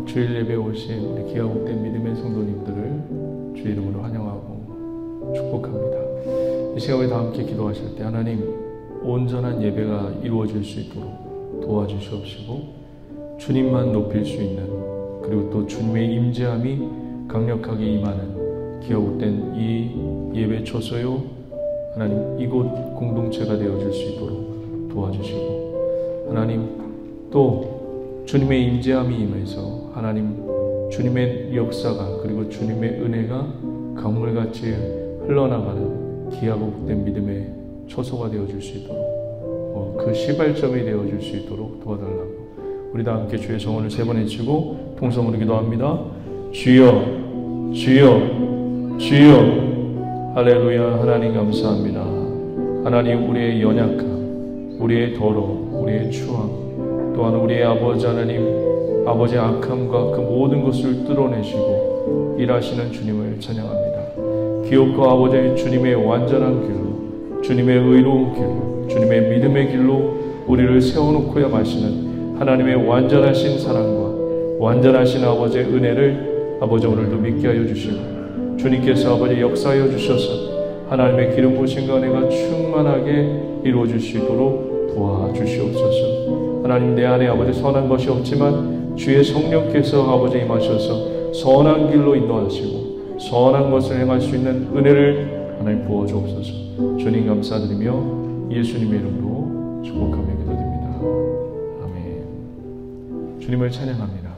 주일 예배에 오신 우리 기아복된 믿음의 성도님들을 주의 이름으로 환영하고 축복합니다. 이 시간 우리 다 함께 기도하실 때 하나님 온전한 예배가 이루어질 수 있도록 도와주시옵시고 주님만 높일 수 있는 그리고 또 주님의 임재함이 강력하게 임하는 기아복된 이 예배 초소요 하나님 이곳 공동체가 되어질 수 있도록 도와주시고 하나님 또 주님의 임재함이 임해서 하나님 주님의 역사가 그리고 주님의 은혜가 강물같이 흘러나가는 기하고 복된 믿음의 초소가 되어줄 수 있도록 그 시발점이 되어줄 수 있도록 도와달라고 우리 다 함께 주의 성원을 세 번 외치고 통성으로 기도합니다. 주여 주여 주여 할렐루야. 하나님 감사합니다. 하나님 우리의 연약함 우리의 더러움 우리의 추함 또한 우리의 아버지 하나님 아버지의 악함과 그 모든 것을 뚫어내시고 일하시는 주님을 찬양합니다. 기업과 아버지의 주님의 완전한 길로 주님의 의로운 길로 주님의 믿음의 길로 우리를 세워놓고야 마시는 하나님의 완전하신 사랑과 완전하신 아버지의 은혜를 아버지 오늘도 믿게 하여 주시고 주님께서 아버지 역사하여 주셔서 하나님의 기름 부으심과 은혜가 충만하게 이루어질 수 있도록 도와주시옵소서. 하나님 내 안에 아버지 선한 것이 없지만 주의 성령께서 아버지 임하셔서 선한 길로 인도하시고 선한 것을 행할 수 있는 은혜를 하나님 부어주옵소서. 주님 감사드리며 예수님의 이름으로 축복하며 기도드립니다. 아멘. 주님을 찬양합니다.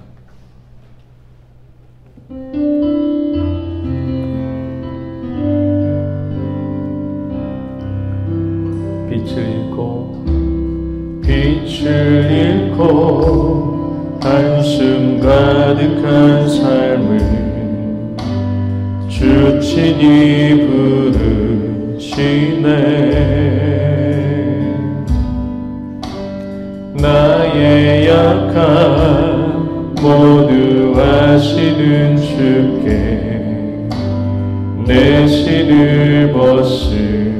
빛을 잃고 한숨 가득한 삶을 주 친히 부르시네. 나의 약함 모두 아시는 주께 내 신을 벗습니다.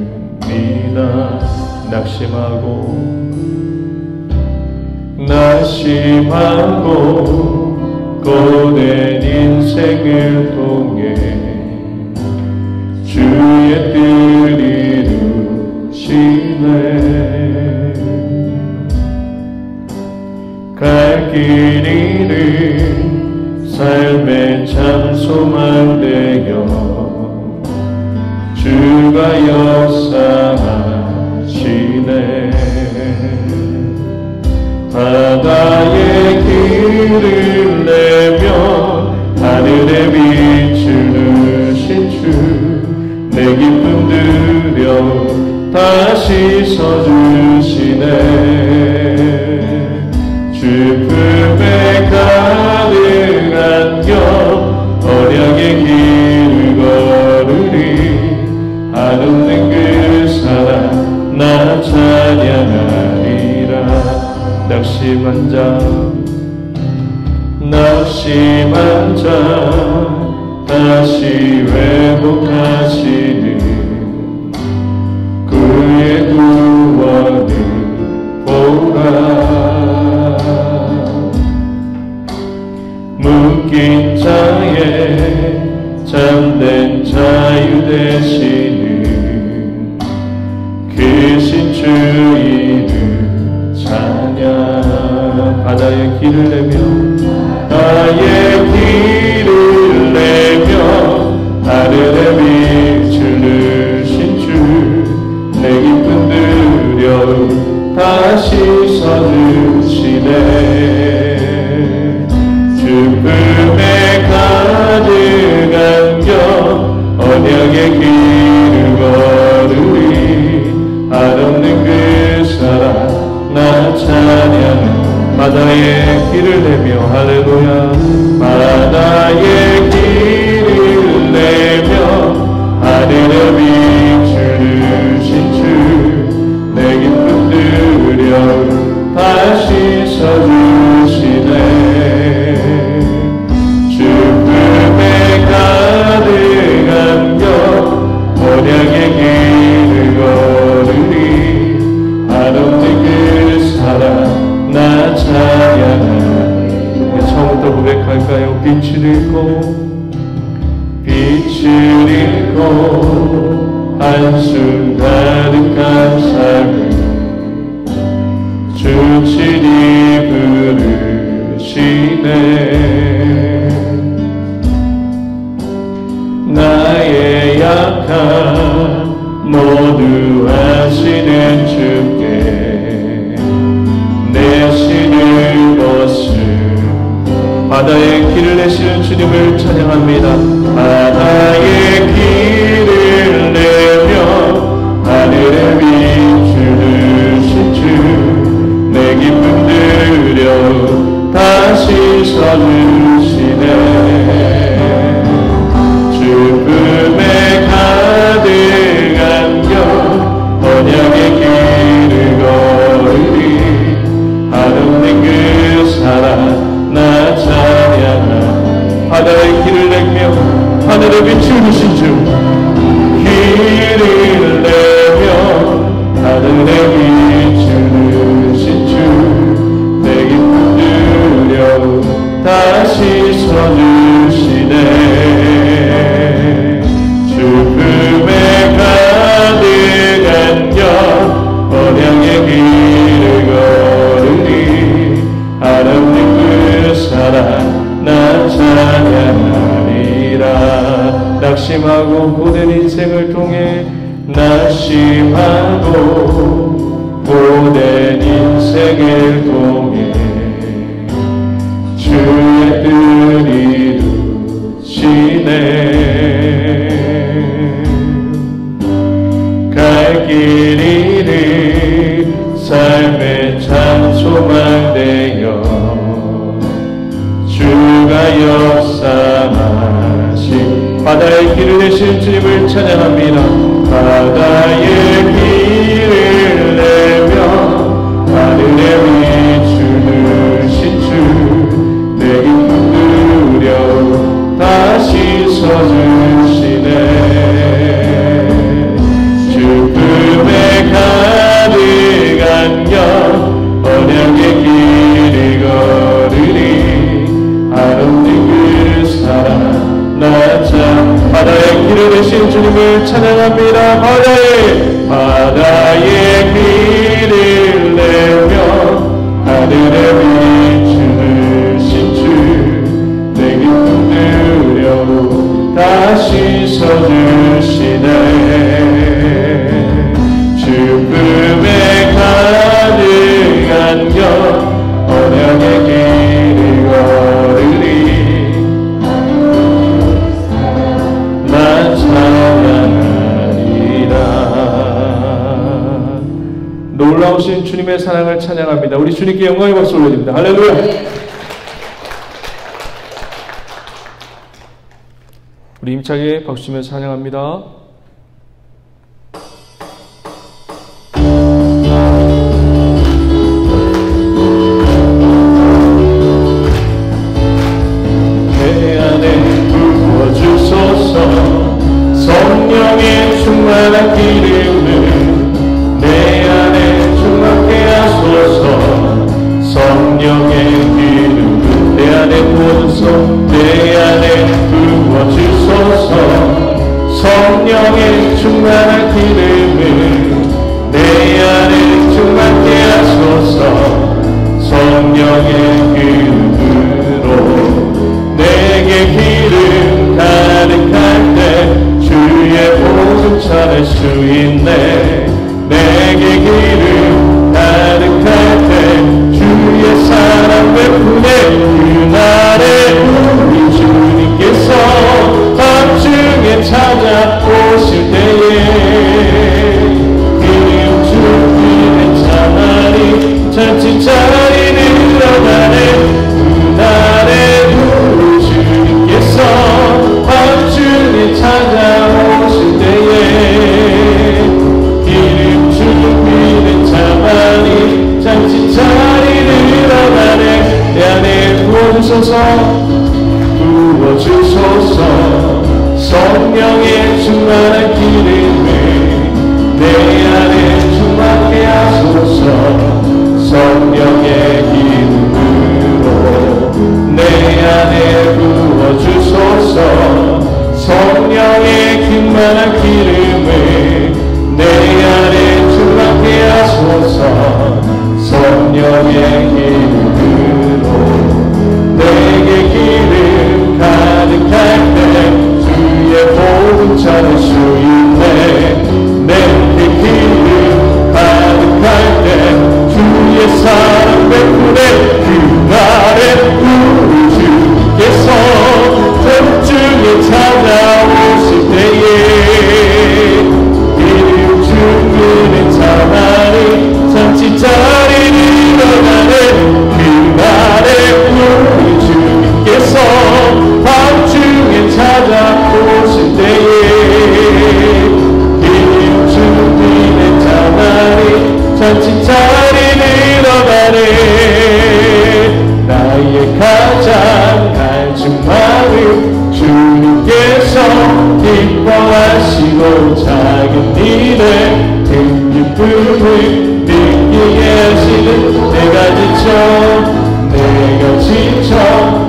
낙심하고 고된 인생을 통해 주의 뜻 이루시네. 갈 길 잃은 삶의 참 소망 되어 주가 역사하시네. 바다의 길을 내며 하늘의 빛을 주신 주 내 기쁨 들여 다시 서주시네. 주품에 가득한 경 언약의 길을 걸으리. 한없는 그 사랑 나 찬양하리라. 낙심한 자 다시 회복하시는 그의 구원을 보라. 묶인 자의 참된 자유 되시는 크신 주 이름 찬양. 바다의 길을 내며 하늘의 빛을 주신 주 내 기쁨 들여 다시 서주시네. 주품에 가득한 경 언약의 길을 걸으리. 한없는 그 사랑 나 찬양. 바다의 길을 내며 할렐루야. 바다의 길을 내며 하늘의 빛을 주신 주 내 기쁨 들여 다시 서주시네. 주품에 가득한 경 언약의 길을 걸으리. 한없는 그 사랑 나 찬양하리. 처음부터 고백할까? 주님을 찬양합니다. 바다의 길을 내며 하늘에 비추듯이 주 내 기쁨 들여 다시 서주시네. 죽음에 가득한 겨 언약의 길을 걸으리. 한없는 그 사랑 나 찬양하리. 바다의 길을 내며 하늘에 비추듯이 주 길을 내며 하늘에 비추듯이 주 내 기쁨 들여 다시 서주시네. 죽음에 가득한 겨 언약의 길을 걸으리. 한없는 그 사랑 나 찬양하리라. 낙심하고 고된 인생을 통해 낙심하고 고된 인생을 통해 주의 뜻 이루시네. 갈 길 잃은 삶의 참 소망 되어 주가 역사하신 바다의 길을 내신 주님을 찬양합니다. 바다의 길을 내며 하늘에 비추듯이 주 내 기쁨 들여 다시 서주시네. 죽음에 가득한 겨 언약의 길을 걸으리. 한없는 그 사랑 나 찬 바다의 길을 내신 주님을 찬양합니다. 바다의 길을 내며 하늘에 비추듯이 주 내 기쁨 들여 다시 서주시네. 죽음에 가득한 겨 언약의 길을 걸으리. 나 찬양하리라. 놀라우신 주님의 사랑을 찬양합니다. 우리 주님께 영광의 박수 올려드립니다. 할렐루야. 우리 힘차게 박수 치면서 찬양합니다. 내 안에 부어주소서. 성령의 충만한 기름을 내 안에 충만케 하소서. 성령의 기름을 내 안에 부어주소서. 내 안에 부어주소서. 성령 잘 들어가네. 나의 가장 간증 마음 주님께서 기뻐하시고 작은 일에 큰 기쁨을 느끼게 하시는 내가 지쳐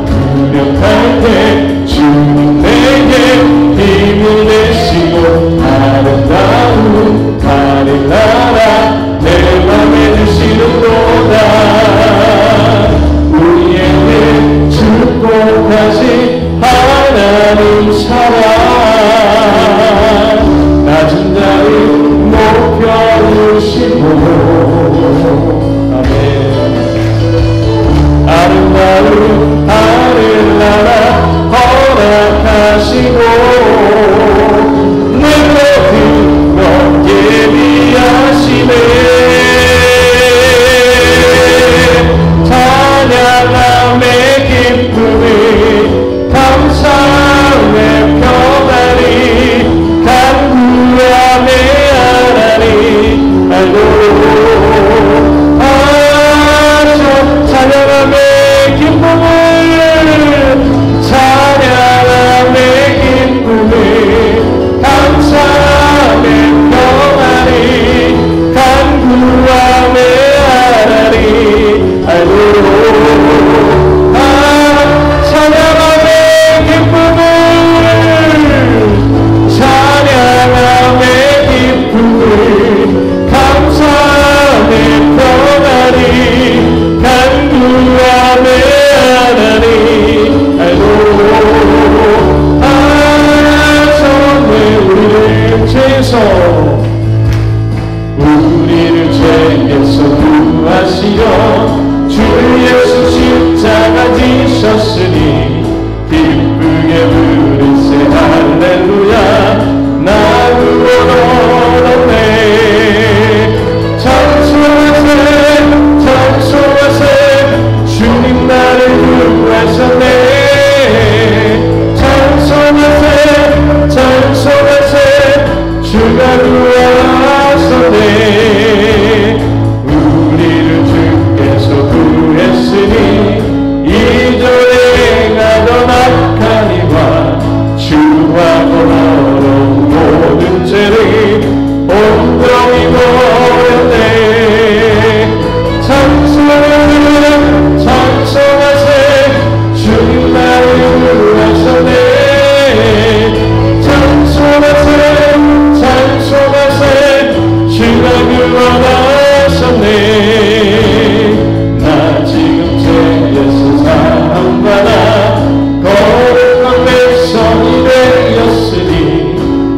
무력할 때 주님 내게 힘을 내시고 아름다운 하늘 나라 내 맘에 드시는도다. 우리에게 축복하신 하나님 사랑 낮은 자를 높여주시고 아멘. 아름다운 하늘나라 허락하시고 내 모든 것 예비하시네. 찬양함의 기쁨이 감사함의 평안이 간구함의 하나님 알고 찬양함의 기쁨을 감사함의 평안이 간구함의 하나님 알고 찬양함의 기쁨을 감사함의 평안이 간구함의 하나님 알고 우리를 죄에서 구하시려 주 예수 십자가 지셨으니 기쁘게 부르세 할렐루야. 나 구원 얻었네. 찬송하세 주님 나를 구하셨네. 찬송하세 주가 구하셨네. 우리를 주께서 구했으니 이전에 행하던 악한 이와 주하고 더러운 모든 죄를 온전히 버렸네. 찬송하세 주님 나를 구하셨네. 찬송하세 주가 구원하셨네. 나 지금 죄에서 사함받아 거룩한 백성이 되었으니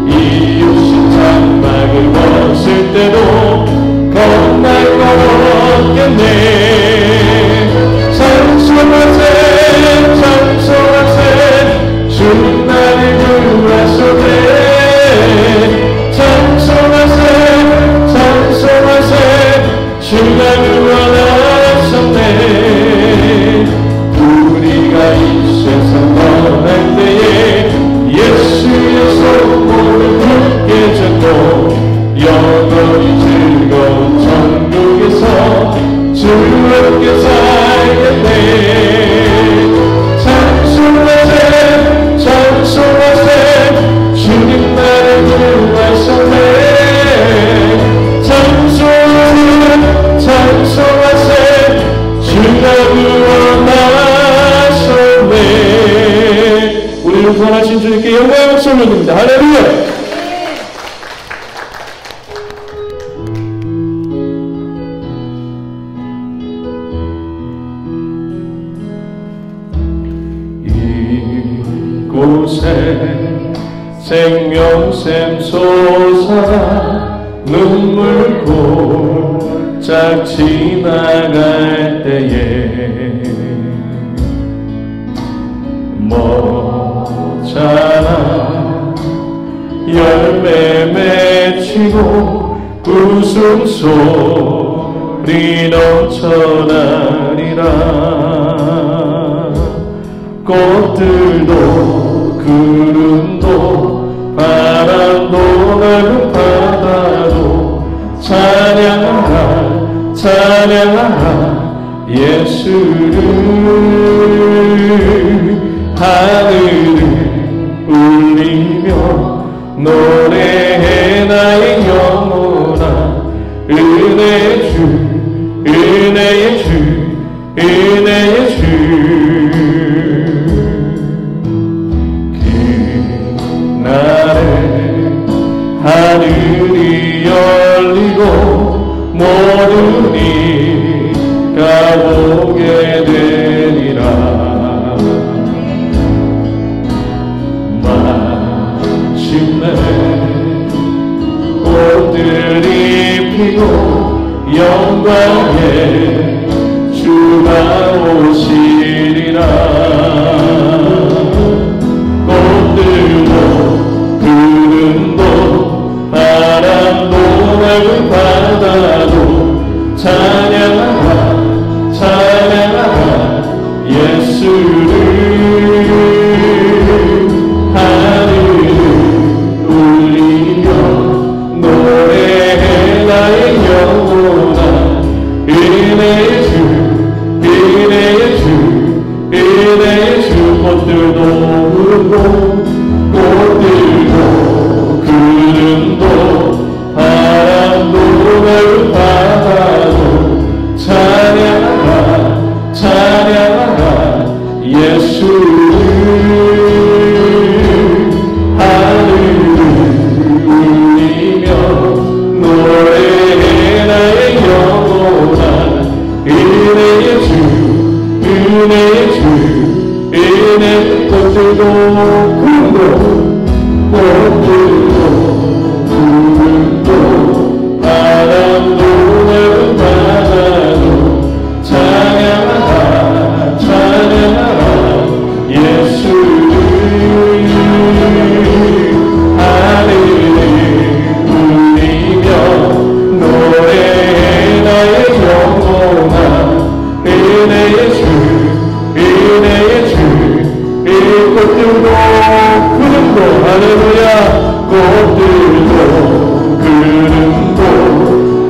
이웃이 장막을 벗을 때도 겁날 것 없겠네. 찬송하세 주님 나를 구하셨네. 찬송하세 주가 구원하셨네. 우리가 이 세상 떠날 때에 예수의 손목을 굳게 잡고 영원히 즐거운 천국에서 즐겁게 살겠네. 찬송하세 주님 나를 구하셨네. 찬송하세 주가 구원하셨네. 우리를 구원하신 주님께 영광의 목소리를 드립니다. 할렐루야. 이곳에 생명샘 솟아 눈물 골짝 지나갈 때에 멋잖아 열매 맺히고 웃음소리 넘쳐나리라. 꽃들도 구름도 바람도 넓은 바다도 찬양할 찬양하라 예수를 하늘을 울리며 노래해 나의 영혼아 은혜의 주 은혜의 주 은혜의 주 그날에 하늘이 열리고 모든 이가 보게 되리라 마침내 꽃들이 피고 영광의 주가 오시리라 꽃들도 구름도 바람도 맑은 바다도 찬양하라 찬양하라 예수를 하늘을 울리며 노래해 나의 영혼아 은혜의 주 은혜의 주 은혜의 주 꽃들도 구름도 꽃들도 구름도 바람도 맑은 바다도 찬양하라 찬양하라 예수를 하늘을 울리며 노래해 나의 영혼아 은혜의 주 은혜의 주 은혜의 꽃들도 구름도 꽃들도 구름도 바람도 맑은 바다도 찬양하라 찬양하라 예수를 하늘을 울리며 노래해 나의 영혼아 은혜의 주 은혜의 주 이 꽃들도 구름도 할렐루야 꽃들도 구름도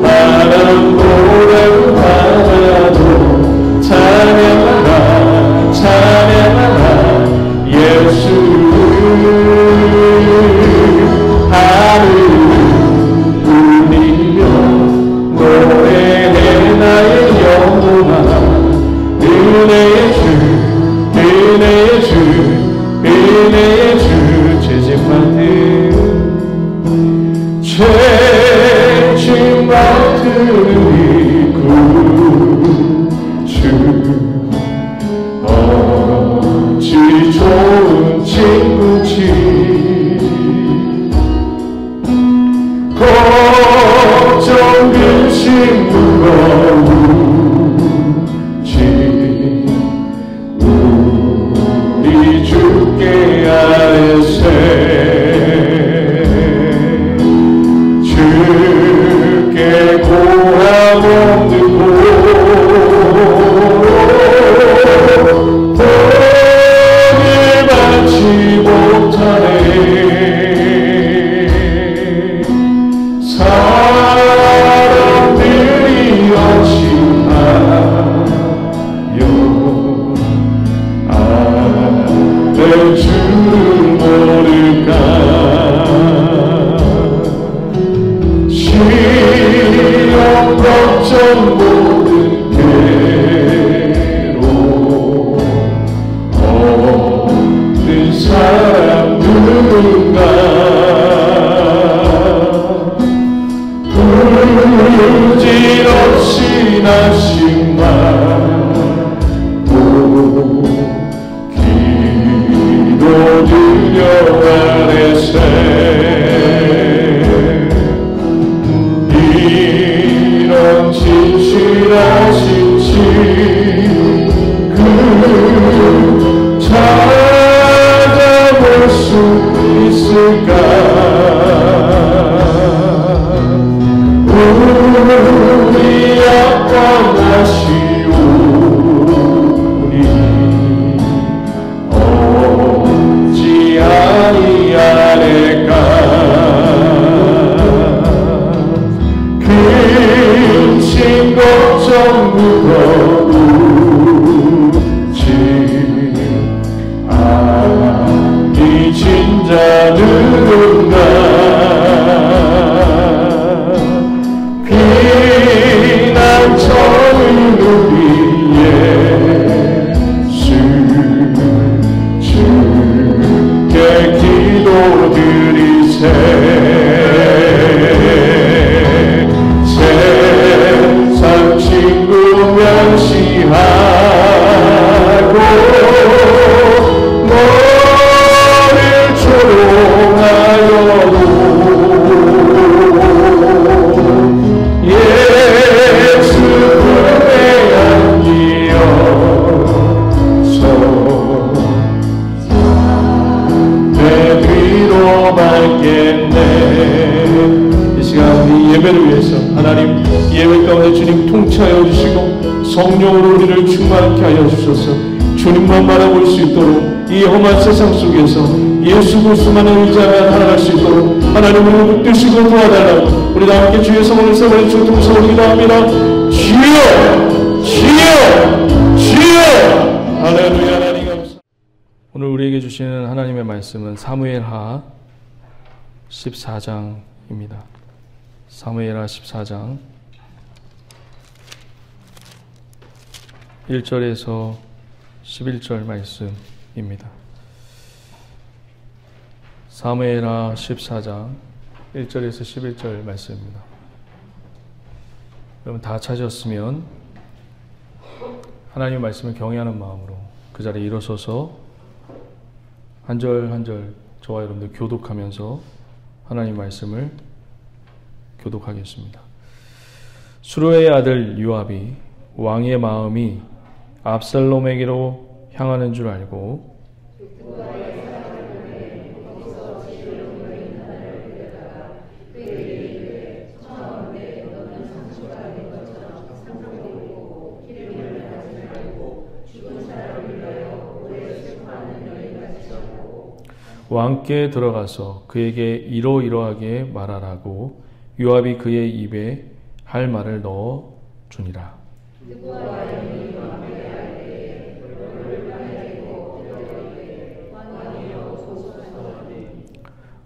바람도 맑은 바다도 찬양하라 찬양하라 예수를 하늘을 울리며 노래해 나의 영혼아 은혜의 주 은혜의 주 은혜의 주 죄짐 맡은 죄짐 맡은 우리 구주 어찌 좋은 친구지 걱정 근심 무거우지 우리 주께 아뢰세 주께 고함 듣고 복을 받지 못하네 사람들이 의심하여 아를 줄 모를까 시험 걱정 모든 괴로움 없는 사람 누군가 부질없이 나심만 기도 드려 아뢰세 이런 진실하신 그 찾아볼 수 있을까 우리 아빠 나시오니 어찌 아니하래까 근심 걱정 울지 아니 진자는가 피난처의 누비에 주께 기도드리세 세상 친구 명시하고 너를 조롱하여도 예수 품에 안기어서 내 뒤로 밟겠네. 이 시간 우리 예배를 위해서 하나님 예배 가운데 주님 통치하여 주시고 성령으로 우리를 충만케 하여 주셔서 주님만 바라볼 수 있도록 이 험한 세상 속에서 예수 그리스도만을 의지하며 살아갈 수 있도록 하나님 우리를 붙드시고 도와달라고 우리 다 함께 주의 성을 세번에 주통서 기도합니다. 주여 주여 주여 할렐루야. 하나님 감사합니다. 오늘 우리에게 주시는 하나님의 말씀은 사무엘하 14장입니다. 사무엘하 14장 1절에서 11절 말씀입니다. 사무엘하 14장 1절에서 11절 말씀입니다. 여러분 다 찾으셨으면 하나님의 말씀을 경외하는 마음으로 그 자리에 일어서서 한 절 한 절 저와 여러분들 교독하면서 하나님의 말씀을 교독하겠습니다. 수르의 아들 요압이 왕의 마음이 압살롬에게로 향하는 줄 알고 왕께 들어가서 그에게 이러이러하게 말하라고 요압이 그의 입에 할 말을 넣어 주니라.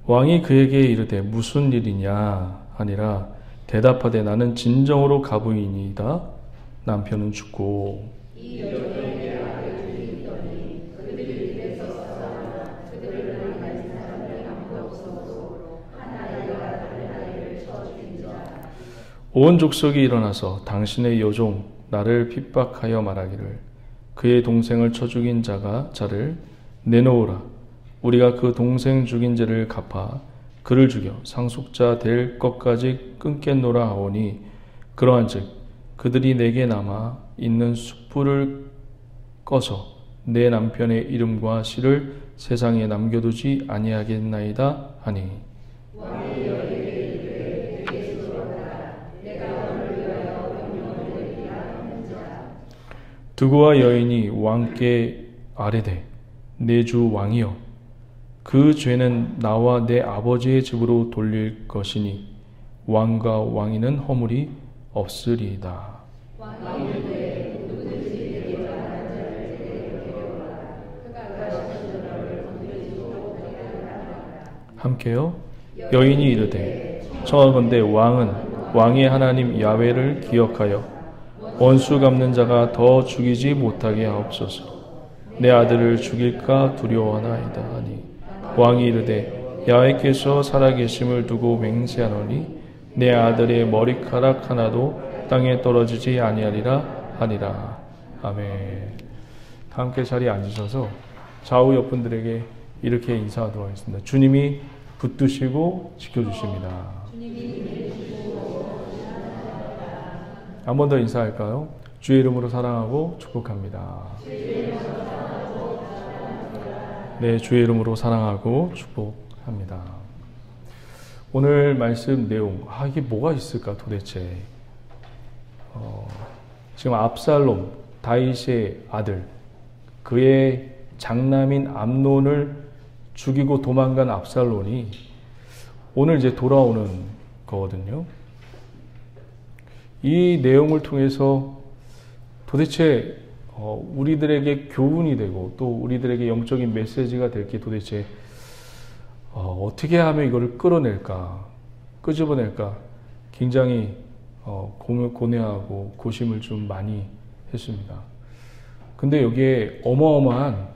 왕이 그에게 이르되 무슨 일이냐 하니라. 대답하되 나는 진정으로 가부이니이다. 남편은 죽고 온 족속이 일어나서 당신의 여종 나를 핍박하여 말하기를 그의 동생을 쳐 죽인 자를 내놓으라. 우리가 그 동생 죽인 죄를 갚아 그를 죽여 상속자 될 것까지 끊겠노라 하오니 그러한즉 그들이 내게 남아 있는 숯불을 꺼서 내 남편의 이름과 시를 세상에 남겨두지 아니하겠나이다 하니 두고와 여인이 왕께 아뢰되 내 주 왕이여 그 죄는 나와 내 아버지의 집으로 돌릴 것이니 왕과 왕위는 허물이 없으리이다. 함께요. 여인이 이르되 청하건대 왕은 왕의 하나님 야훼를 기억하여 원수 갚는 자가 더 죽이지 못하게 하옵소서. 내 아들을 죽일까 두려워하나이다 하니 왕이 이르되 야훼께서 살아계심을 두고 맹세하노니 내 아들의 머리카락 하나도 땅에 떨어지지 아니하리라 하니라. 아멘. 함께 자리에 앉으셔서 좌우 옆분들에게 이렇게 인사하도록 하겠습니다. 주님이 붙드시고 지켜주십니다. 한 번 더 인사할까요? 주의 이름으로 사랑하고 축복합니다. 네, 주의 이름으로 사랑하고 축복합니다. 오늘 말씀 내용, 이게 뭐가 있을까 도대체? 지금 압살롬, 다윗의 아들, 그의 장남인 암논을 죽이고 도망간 압살롬이 오늘 이제 돌아오는 거거든요. 이 내용을 통해서 도대체 우리들에게 교훈이 되고 또 우리들에게 영적인 메시지가 될 게 도대체 어떻게 하면 이거를 끌어낼까, 끄집어낼까 굉장히 고뇌하고 고심을 좀 많이 했습니다. 근데 여기에 어마어마한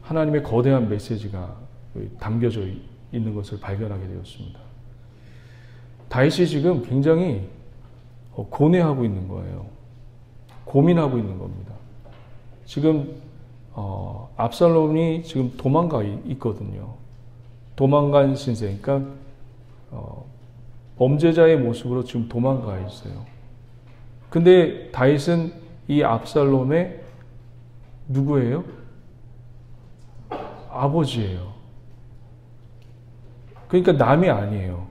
하나님의 거대한 메시지가 담겨져 있는 것을 발견하게 되었습니다. 다윗이 지금 굉장히 고뇌하고 있는 거예요. 고민하고 있는 겁니다. 지금 압살롬이 지금 도망가 있거든요. 도망간 신세, 그러니까 범죄자의 모습으로 지금 도망가 있어요. 근데 다윗은 이 압살롬의 누구예요? 아버지예요. 그러니까 남이 아니에요.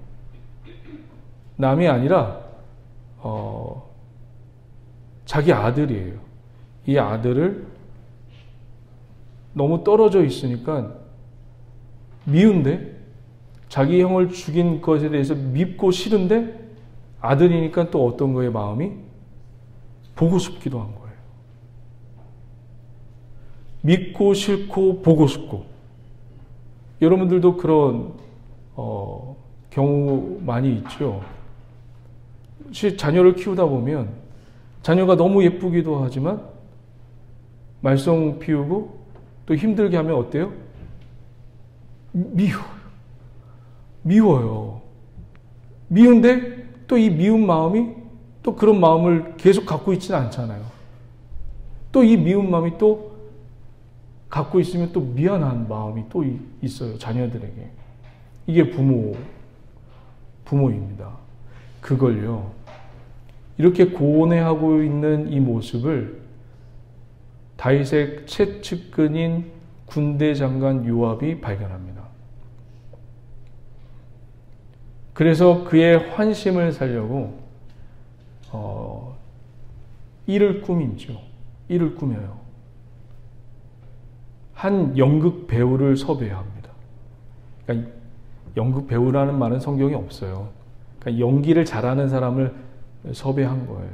남이 아니라 자기 아들이에요. 이 아들을 너무 떨어져 있으니까 미운데, 자기 형을 죽인 것에 대해서 밉고 싫은데 아들이니까 또 어떤 거에 마음이 보고 싶기도 한 거예요. 밉고 싫고 보고 싶고. 여러분들도 그런 경우 많이 있죠. 자녀를 키우다 보면 자녀가 너무 예쁘기도 하지만 말썽 피우고 또 힘들게 하면 어때요? 미워요. 미운데 또 이 미운 마음이 또 그런 마음을 계속 갖고 있지는 않잖아요. 또 이 미운 마음이 또 갖고 있으면 또 미안한 마음이 또 있어요. 자녀들에게. 이게 부모입니다. 그걸요, 이렇게 고뇌하고 있는 이 모습을 다윗의 최측근인 군대 장관 요압이 발견합니다. 그래서 그의 환심을 살려고 일을 꾸미죠. 일을 꾸며요. 한 연극 배우를 섭외합니다. 그러니까 연극 배우라는 말은 성경에 없어요. 그러니까 연기를 잘하는 사람을 섭외한 거예요.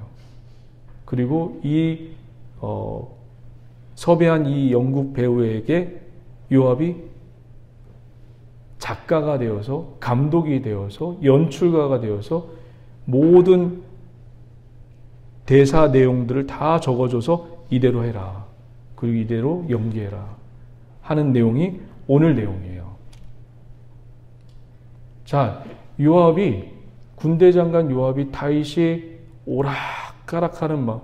그리고 이 섭외한 이 연극 배우에게 요압이 작가가 되어서, 감독이 되어서, 연출가가 되어서 모든 대사 내용들을 다 적어줘서 이대로 해라, 그리고 이대로 연기해라 하는 내용이 오늘 내용이에요. 자, 요압이, 군대 장관 요압이 다윗이 오락가락하는 마음,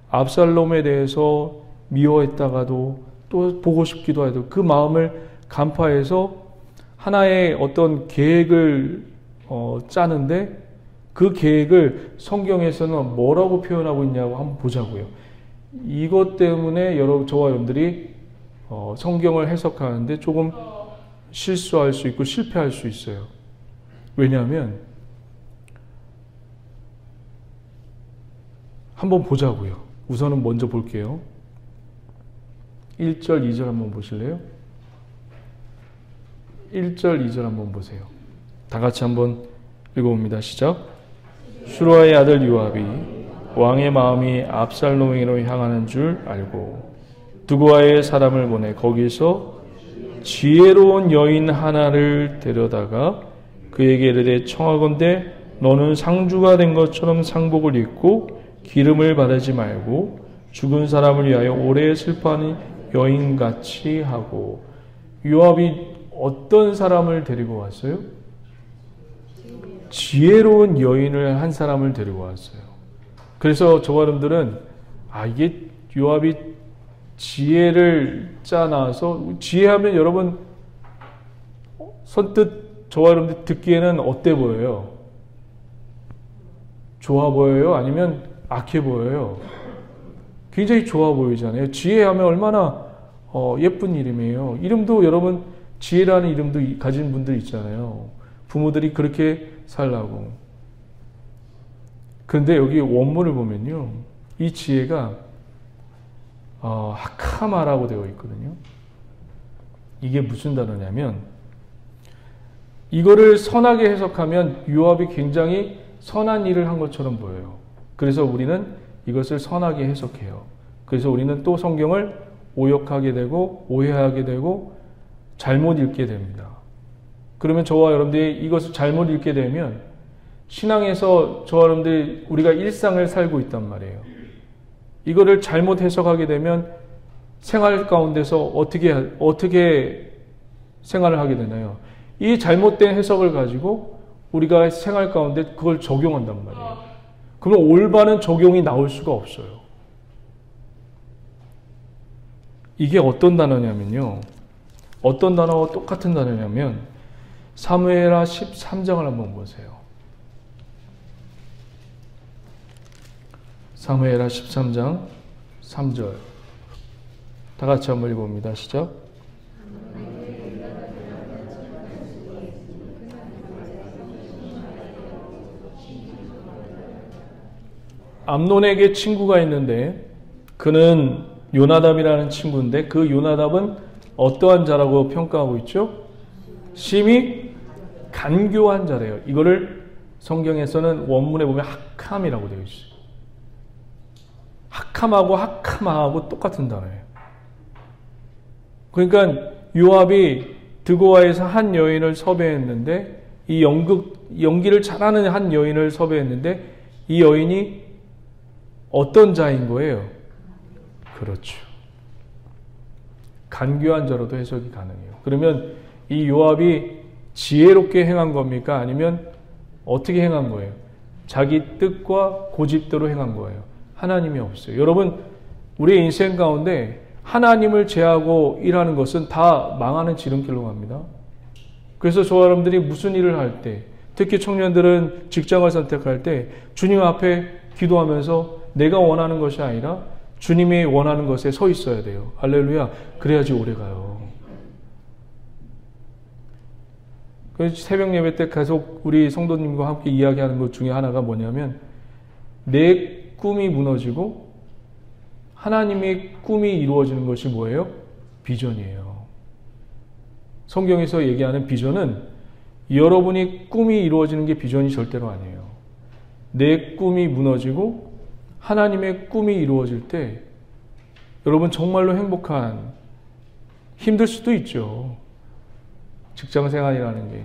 압살롬에 대해서 미워했다가도 또 보고 싶기도 해도 그 마음을 간파해서 하나의 어떤 계획을 짜는데, 그 계획을 성경에서는 뭐라고 표현하고 있냐고 한번 보자고요. 이것 때문에 저와 여러분들이 성경을 해석하는데 조금 실수할 수 있고 실패할 수 있어요. 왜냐하면 한번 보자고요. 우선은 먼저 볼게요. 1절, 2절 한번 보실래요? 1절, 2절 한번 보세요. 다 같이 한번 읽어봅니다. 시작. 슈루아의 아들 요압이 왕의 마음이 압살롬에게로 향하는 줄 알고 두고아의 사람을 보내 거기서 지혜로운 여인 하나를 데려다가 그에게 이르되 청하건대 너는 상주가 된 것처럼 상복을 입고 기름을 바르지 말고 죽은 사람을 위하여 오래 슬퍼하는 여인같이 하고. 요압이 어떤 사람을 데리고 왔어요? 지혜로운 여인을 한 사람을 데리고 왔어요. 그래서 저와 여러분들은 이게 요압이 지혜를 짜놔서, 지혜하면 여러분 선뜻 저와 여러분들 듣기에는 어때 보여요? 좋아 보여요? 아니면 악해 보여요? 굉장히 좋아 보이잖아요. 지혜하면 얼마나 예쁜 이름이에요. 이름도 여러분 지혜라는 이름도 가진 분들 있잖아요. 부모들이 그렇게 살라고. 그런데 여기 원문을 보면요, 이 지혜가 하카마라고 되어 있거든요. 이게 무슨 단어냐면, 이거를 선하게 해석하면 요압이 굉장히 선한 일을 한 것처럼 보여요. 그래서 우리는 이것을 선하게 해석해요. 그래서 우리는 또 성경을 오역하게 되고 오해하게 되고 잘못 읽게 됩니다. 그러면 저와 여러분들이 이것을 잘못 읽게 되면 신앙에서 저와 여러분들이 우리가 일상을 살고 있단 말이에요. 이거를 잘못 해석하게 되면 생활 가운데서 어떻게 생활을 하게 되나요? 이 잘못된 해석을 가지고 우리가 생활 가운데 그걸 적용한단 말이에요. 그러면 올바른 적용이 나올 수가 없어요. 이게 어떤 단어냐면요. 어떤 단어와 똑같은 단어냐면 사무엘하 13장을 한번 보세요. 사무엘하 13장 3절 다 같이 한번 읽어봅니다. 시작. 암논에게 친구가 있는데 그는 요나답이라는 친구인데 그 요나답은 어떠한 자라고 평가하고 있죠? 심히 간교한 자래요. 이거를 성경에서는 원문에 보면 학함이라고 되어 있어요. 학함하고 학함하고 똑같은 단어예요. 그러니까 요압이 드고아에서 한 여인을 섭외했는데 이 연기를 잘하는 한 여인을 섭외했는데 이 여인이 어떤 자인 거예요? 그렇죠. 간교한 자로도 해석이 가능해요. 그러면 이 요압이 지혜롭게 행한 겁니까? 아니면 어떻게 행한 거예요? 자기 뜻과 고집대로 행한 거예요. 하나님이 없어요. 여러분, 우리의 인생 가운데 하나님을 제하고 일하는 것은 다 망하는 지름길로 갑니다. 그래서 저와 여러분들이 무슨 일을 할 때, 특히 청년들은 직장을 선택할 때 주님 앞에 기도하면서 내가 원하는 것이 아니라 주님이 원하는 것에 서 있어야 돼요. 할렐루야. 그래야지 오래 가요. 그래서 새벽 예배 때 계속 우리 성도님과 함께 이야기하는 것 중에 하나가 뭐냐면 내 꿈이 무너지고 하나님의 꿈이 이루어지는 것이 뭐예요? 비전이에요. 성경에서 얘기하는 비전은 여러분이 꿈이 이루어지는 게 비전이 절대로 아니에요. 내 꿈이 무너지고 하나님의 꿈이 이루어질 때 여러분 정말로 행복한, 힘들 수도 있죠. 직장 생활이라는 게.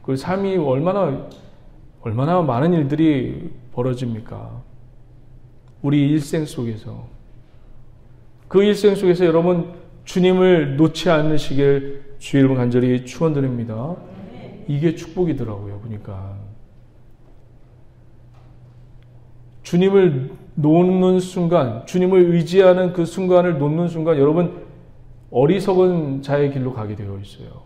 그 삶이 얼마나 많은 일들이 벌어집니까? 우리 일생 속에서. 그 일생 속에서 여러분 주님을 놓지 않으시길 주의 이름으로 간절히 축원드립니다. 이게 축복이더라고요. 보니까. 주님을 놓는 순간, 주님을 의지하는 그 순간을 놓는 순간 여러분 어리석은 자의 길로 가게 되어 있어요.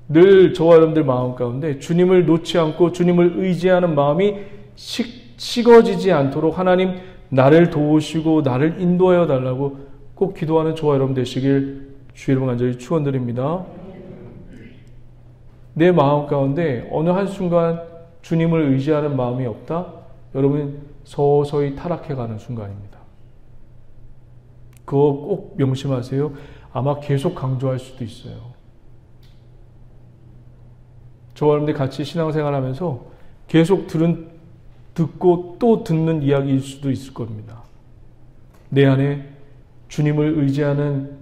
늘 저와 여러분들 마음 가운데 주님을 놓지 않고 주님을 의지하는 마음이 식어지지 않도록 하나님 나를 도우시고 나를 인도하여 달라고 꼭 기도하는 저와 여러분 되시길 주의 이름으로 간절히 축원드립니다. 내 마음 가운데 어느 한순간 주님을 의지하는 마음이 없다? 여러분 서서히 타락해가는 순간입니다. 그거 꼭 명심하세요. 아마 계속 강조할 수도 있어요. 저와 여러분들 같이 신앙생활하면서 계속 듣고 또 듣는 이야기일 수도 있을 겁니다. 내 안에 주님을 의지하는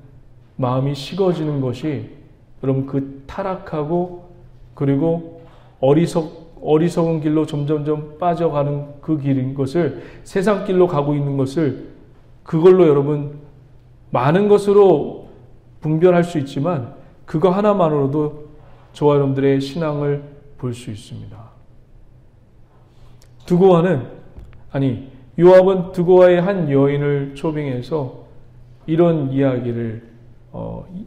마음이 식어지는 것이 여러분 그 타락하고 그리고 어리석은 길로 점점점 빠져가는 그 길인 것을, 세상 길로 가고 있는 것을 그걸로 여러분 많은 것으로 분별할 수 있지만 그거 하나만으로도 저와 여러분들의 신앙을 볼 수 있습니다. 요압은 드고아의 한 여인을 초빙해서 이런 이야기를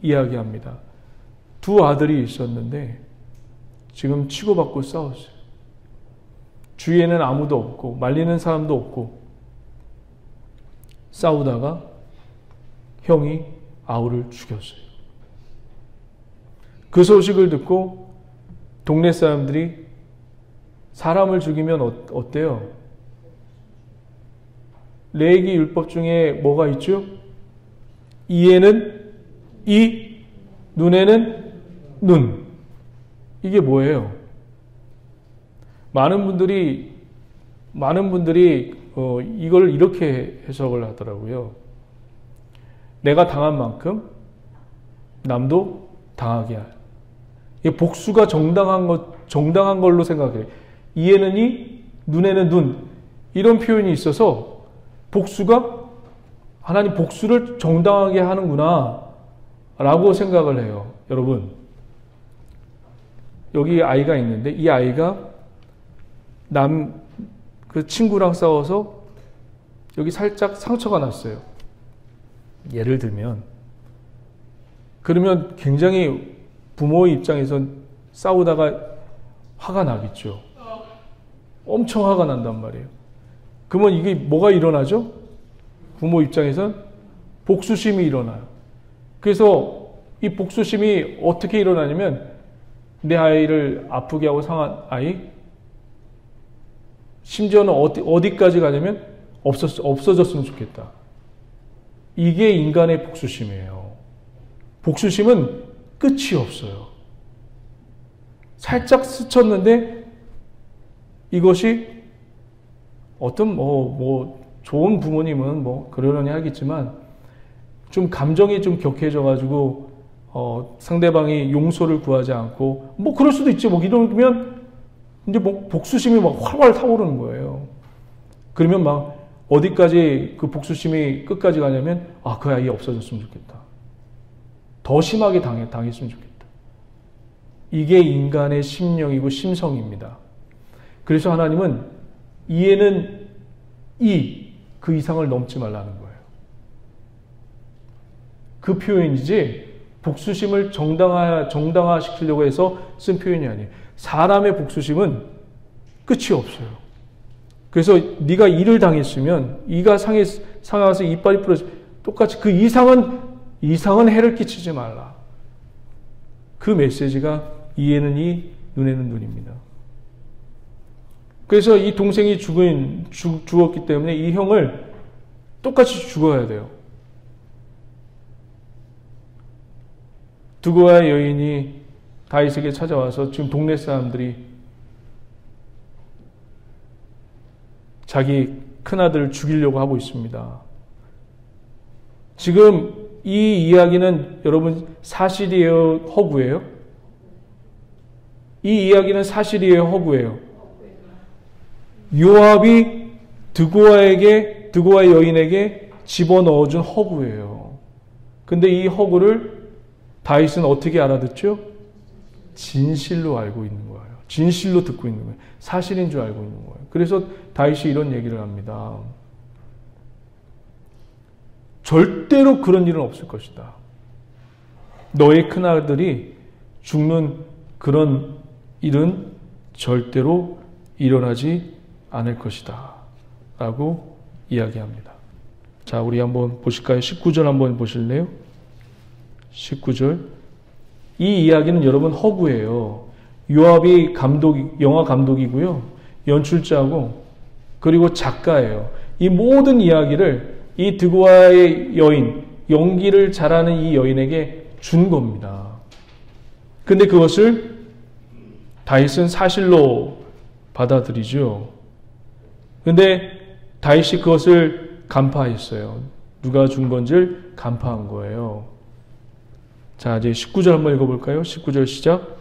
이야기합니다. 두 아들이 있었는데 지금 치고받고 싸웠어요. 주위에는 아무도 없고 말리는 사람도 없고 싸우다가 형이 아우를 죽였어요. 그 소식을 듣고 동네 사람들이 사람을 죽이면 어때요? 레위기 율법 중에 뭐가 있죠? 이에는 이, 눈에는 눈. 이게 뭐예요? 많은 분들이 이걸 이렇게 해석을 하더라고요. 내가 당한 만큼 남도 당하게 할. 이 복수가 정당한 걸로 생각해요. 이에는 이, 눈에는 눈. 이런 표현이 있어서 복수가 하나님 복수를 정당하게 하는구나 라고 생각을 해요. 여러분, 여기 아이가 있는데 이 아이가 그 친구랑 싸워서 여기 살짝 상처가 났어요. 예를 들면, 그러면 굉장히 부모의 입장에선 싸우다가 화가 나겠죠. 엄청 화가 난단 말이에요. 그러면 이게 뭐가 일어나죠? 부모 입장에선 복수심이 일어나요. 그래서 이 복수심이 어떻게 일어나냐면, 내 아이를 아프게 하고 상한 아이, 심지어는 어디까지 가냐면 없어졌으면 좋겠다. 이게 인간의 복수심이에요. 복수심은 끝이 없어요. 살짝 스쳤는데 이것이 어떤 좋은 부모님은 그러려니 하겠지만 좀 감정이 좀 격해져 가지고 상대방이 용서를 구하지 않고 그럴 수도 있지. 이러면 이제 복수심이 막 활활 타오르는 거예요. 그러면 막 어디까지 그 복수심이 끝까지 가냐면 그 아이 없어졌으면 좋겠다. 더 심하게 당했으면 좋겠다. 이게 인간의 심령이고 심성입니다. 그래서 하나님은 이에는 그 이상을 넘지 말라는 거예요. 그 표현이지 복수심을 정당화시키려고 해서 쓴 표현이 아니에요. 사람의 복수심은 끝이 없어요. 그래서 네가 이를 당했으면 이가 상해서 이빨이 부러져 똑같이 그 이상은 해를 끼치지 말라. 그 메시지가 이에는 이, 눈에는 눈입니다. 그래서 이 동생이 죽었기 때문에 이 형을 똑같이 죽어야 돼요. 두고와의 여인이 다윗에게 찾아와서 지금 동네 사람들이 자기 큰아들을 죽이려고 하고 있습니다. 지금 이 이야기는 여러분 사실이에요? 허구예요? 이 이야기는 사실이에요? 허구예요? 요압이 드고아의 여인에게 집어넣어준 허구예요. 근데 이 허구를 다윗은 어떻게 알아듣죠? 진실로 알고 있는 거예요. 진실로 듣고 있는 거예요. 사실인 줄 알고 있는 거예요. 그래서 다윗이 이런 얘기를 합니다. 절대로 그런 일은 없을 것이다. 너의 큰아들이 죽는 그런 일은 절대로 일어나지 않을 것이다. 라고 이야기합니다. 자, 우리 한번 보실까요? 19절 한번 보실래요? 19절. 이 이야기는 여러분 허구예요. 요압이 영화 감독이고요. 연출자고 그리고 작가예요. 이 모든 이야기를 이 드고아의 여인, 연기를 잘하는 이 여인에게 준 겁니다. 근데 그것을 다윗은 사실로 받아들이죠. 근데 다윗이 그것을 간파했어요. 누가 준 건지를 간파한 거예요. 자, 이제 19절 한번 읽어볼까요? 19절 시작.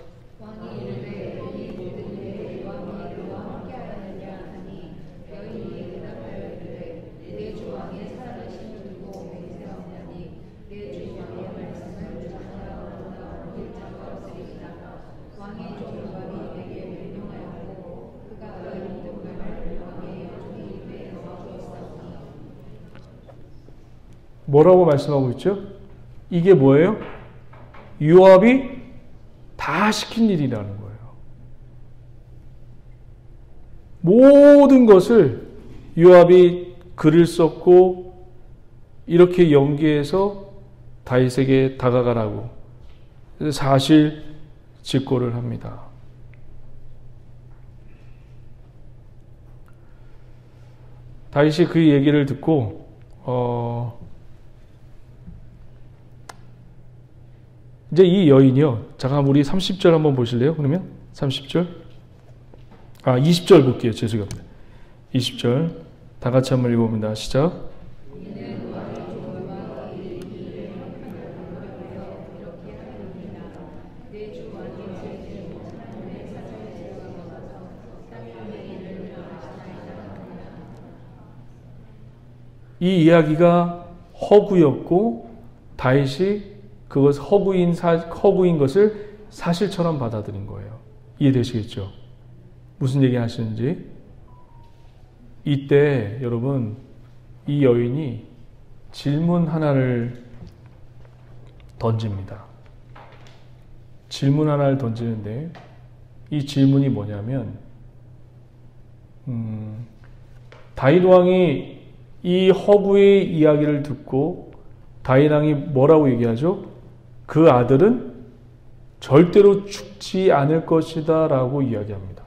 뭐라고 말씀하고 있죠? 이게 뭐예요? 요압이 다 시킨 일이라는 거예요. 모든 것을 요압이 글을 썼고 이렇게 연기해서 다윗에게 다가가라고 사실 직고를 합니다. 다윗이 그 얘기를 듣고 이제 이 여인이요. 잠깐 우리 30절 한번 보실래요? 그러면 30절. 20절 볼게요. 죄송합니다. 20절. 다 같이 한번 읽어봅니다. 시작. 이 이야기가 허구였고 다윗이 그것 허구인 것을 사실처럼 받아들인 거예요. 이해되시겠죠? 무슨 얘기 하시는지. 이때 여러분 이 여인이 질문 하나를 던집니다. 질문 하나를 던지는데 이 질문이 뭐냐면 다윗 왕이 이 허구의 이야기를 듣고 다윗 왕이 뭐라고 얘기하죠? 그 아들은 절대로 죽지 않을 것이다 라고 이야기합니다.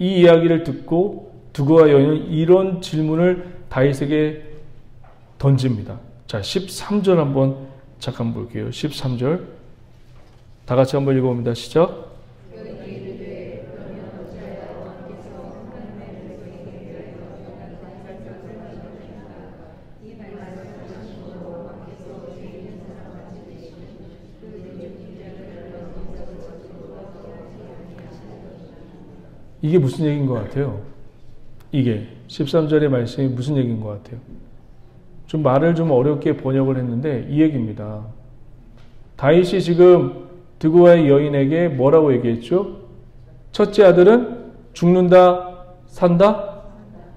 이 이야기를 듣고 두고와 여인은 이런 질문을 다윗에게 던집니다. 자, 13절 한번 잠깐 볼게요. 13절 다 같이 한번 읽어봅니다. 시작. 이게 무슨 얘기인 것 같아요? 이게 13절의 말씀이 무슨 얘기인 것 같아요? 좀 말을 좀 어렵게 번역을 했는데 이 얘기입니다. 다윗이 지금 드고아의 여인에게 뭐라고 얘기했죠? 첫째 아들은 죽는다, 산다?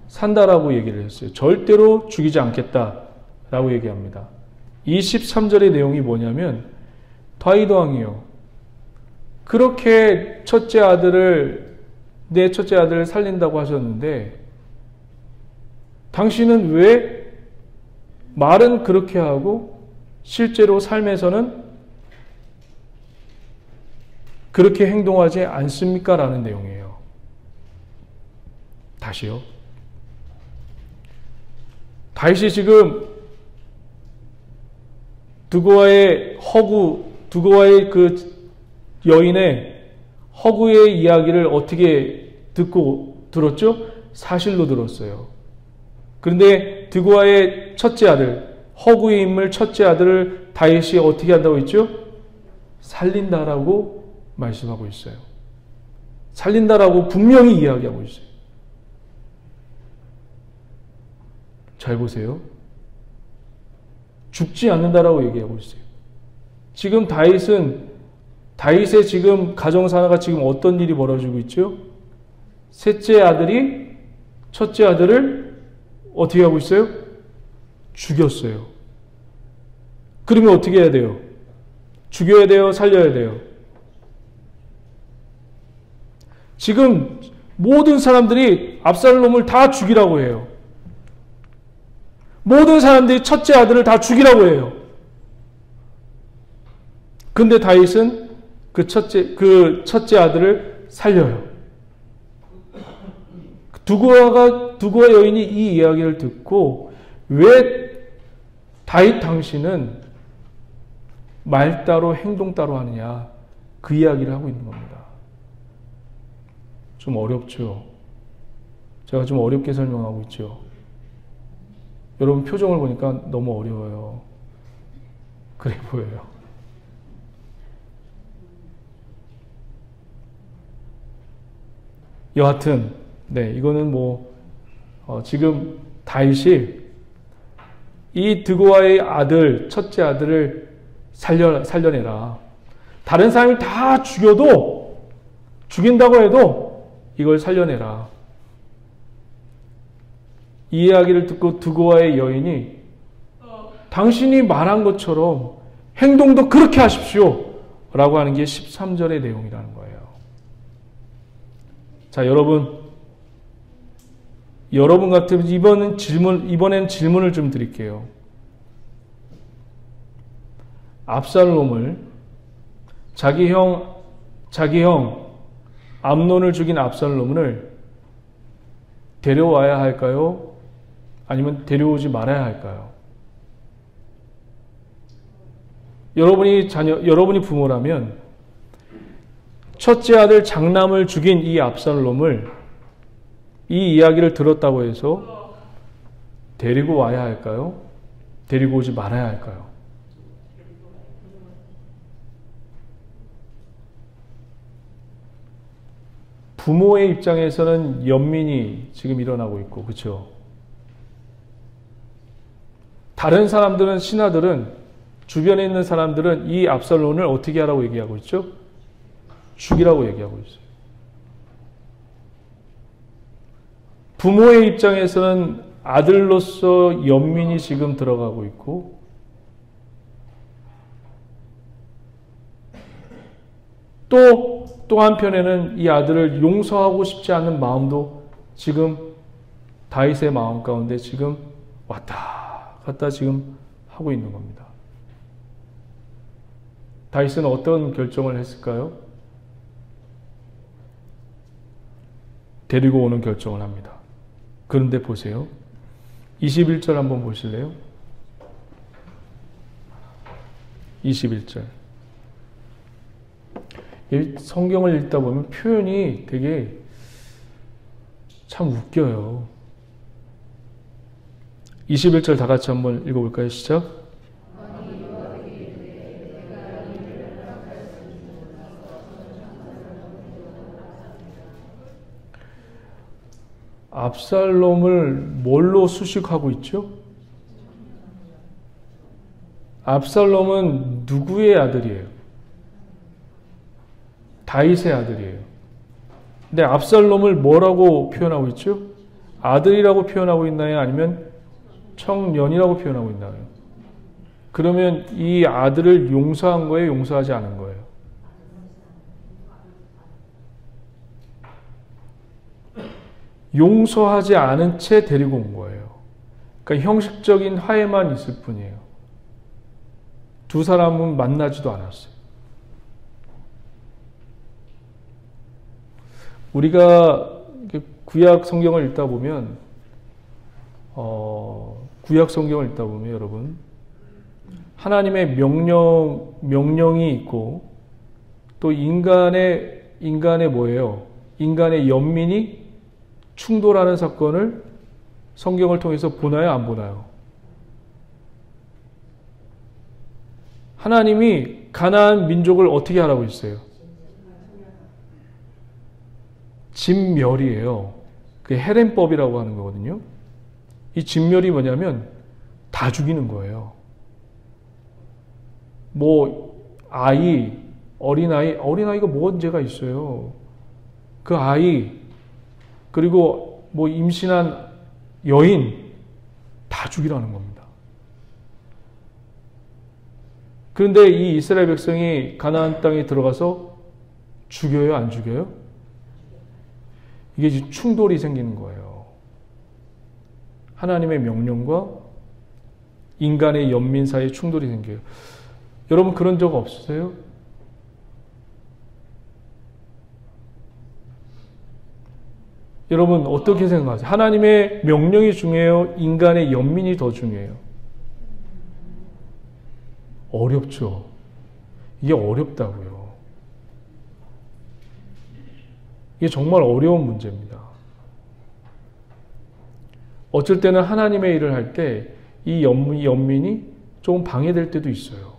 산다라고 얘기를 했어요. 절대로 죽이지 않겠다라고 얘기합니다. 이 13절의 내용이 뭐냐면 다윗 왕이요. 그렇게 내 첫째 아들을 살린다고 하셨는데 당신은 왜 말은 그렇게 하고 실제로 삶에서는 그렇게 행동하지 않습니까? 라는 내용이에요. 다시요. 다윗이 지금 드고아의 그 여인의 허구의 이야기를 어떻게 들었죠? 사실로 들었어요. 그런데 드고아의 첫째 아들, 허구의 인물 첫째 아들을 다윗이 어떻게 한다고 했죠? 살린다라고 말씀하고 있어요. 살린다라고 분명히 이야기하고 있어요. 잘 보세요. 죽지 않는다라고 얘기하고 있어요. 지금 다윗의 지금 가정사가 지금 어떤 일이 벌어지고 있죠? 셋째 아들이 첫째 아들을 어떻게 하고 있어요? 죽였어요. 그러면 어떻게 해야 돼요? 죽여야 돼요? 살려야 돼요? 지금 모든 사람들이 압살롬을 다 죽이라고 해요. 모든 사람들이 첫째 아들을 다 죽이라고 해요. 근데 다윗은 그 첫째 아들을 살려요. 두고아 여인이 이 이야기를 듣고 왜 다윗 당신은 말 따로 행동 따로 하느냐 그 이야기를 하고 있는 겁니다. 좀 어렵죠? 제가 좀 어렵게 설명하고 있죠? 여러분 표정을 보니까 너무 어려워요. 그래 보여요. 여하튼 이거는 지금 다윗이 이 드고아의 첫째 아들을 살려내라. 다른 사람이 다 죽인다고 해도 이걸 살려내라. 이 이야기를 듣고 드고아의 여인이 당신이 말한 것처럼 행동도 그렇게 하십시오. 라고 하는 게 13절의 내용이라는 거예요. 자, 여러분 같으면 이번엔 질문을 좀 드릴게요. 압살롬을 자기 형 암논을 죽인 압살롬을 데려와야 할까요? 아니면 데려오지 말아야 할까요? 여러분이 부모라면 첫째 아들 장남을 죽인 이 압살롬을 이 이야기를 들었다고 해서 데리고 와야 할까요? 데리고 오지 말아야 할까요? 부모의 입장에서는 연민이 지금 일어나고 있고, 그렇죠? 다른 사람들은, 신하들은, 주변에 있는 사람들은 이 압살롬을 어떻게 하라고 얘기하고 있죠? 죽이라고 얘기하고 있어요. 부모의 입장에서는 아들로서 연민이 지금 들어가고 있고, 또 한편에는 이 아들을 용서하고 싶지 않은 마음도 지금 다윗의 마음 가운데 지금 왔다 갔다 지금 하고 있는 겁니다. 다윗은 어떤 결정을 했을까요? 데리고 오는 결정을 합니다. 그런데 보세요. 21절 한번 보실래요? 21절. 성경을 읽다 보면 표현이 되게 참 웃겨요. 21절 다 같이 한번 읽어볼까요? 시작. 압살롬을 뭘로 수식하고 있죠? 압살롬은 누구의 아들이에요? 다윗의 아들이에요. 근데 압살롬을 뭐라고 표현하고 있죠? 아들이라고 표현하고 있나요? 아니면 청년이라고 표현하고 있나요? 그러면 이 아들을 용서한 거예요? 용서하지 않은 거예요? 용서하지 않은 채 데리고 온 거예요. 그러니까 형식적인 화해만 있을 뿐이에요. 두 사람은 만나지도 않았어요. 우리가 구약 성경을 읽다 보면, 여러분, 하나님의 명령이 있고, 또 인간의 뭐예요? 인간의 연민이 충돌하는 사건을 성경을 통해서 보나요? 안 보나요? 하나님이 가나안 민족을 어떻게 하라고 했어요? 진멸이에요. 그게 헤렘법이라고 하는 거거든요. 이 진멸이 뭐냐면 다 죽이는 거예요. 어린아이가 뭔 죄가 있어요. 그 아이, 그리고 임신한 여인 다 죽이라는 겁니다. 그런데 이 이스라엘 백성이 가나안 땅에 들어가서 죽여요? 안 죽여요? 이게 지금 충돌이 생기는 거예요. 하나님의 명령과 인간의 연민 사이에 충돌이 생겨요. 여러분 그런 적 없으세요? 여러분 어떻게 생각하세요? 하나님의 명령이 중요해요? 인간의 연민이 더 중요해요? 어렵죠. 이게 어렵다고요. 이게 정말 어려운 문제입니다. 어쩔 때는 하나님의 일을 할 때 이 연민이 좀 방해될 때도 있어요.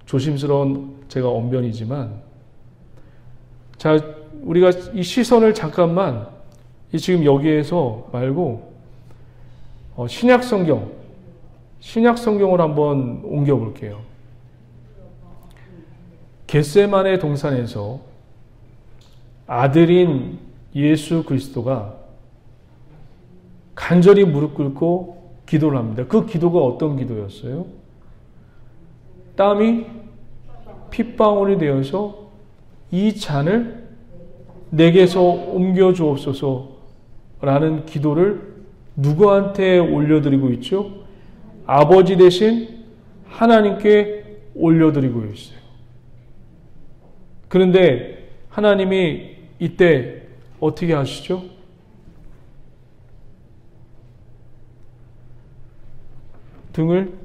조심스러운 제가 언변이지만, 자, 우리가 이 시선을 잠깐만 지금 여기에서 말고 신약 성경으로 한번 옮겨 볼게요. 겟세마네 동산에서 아들인 예수 그리스도가 간절히 무릎 꿇고 기도를 합니다. 그 기도가 어떤 기도였어요? 땀이 핏방울이 되어서 이 잔을 내게서 옮겨 주옵소서 라는 기도를 누구한테 올려드리고 있죠? 아버지 대신 하나님께 올려드리고 있어요. 그런데 하나님이 이때 어떻게 하시죠? 등을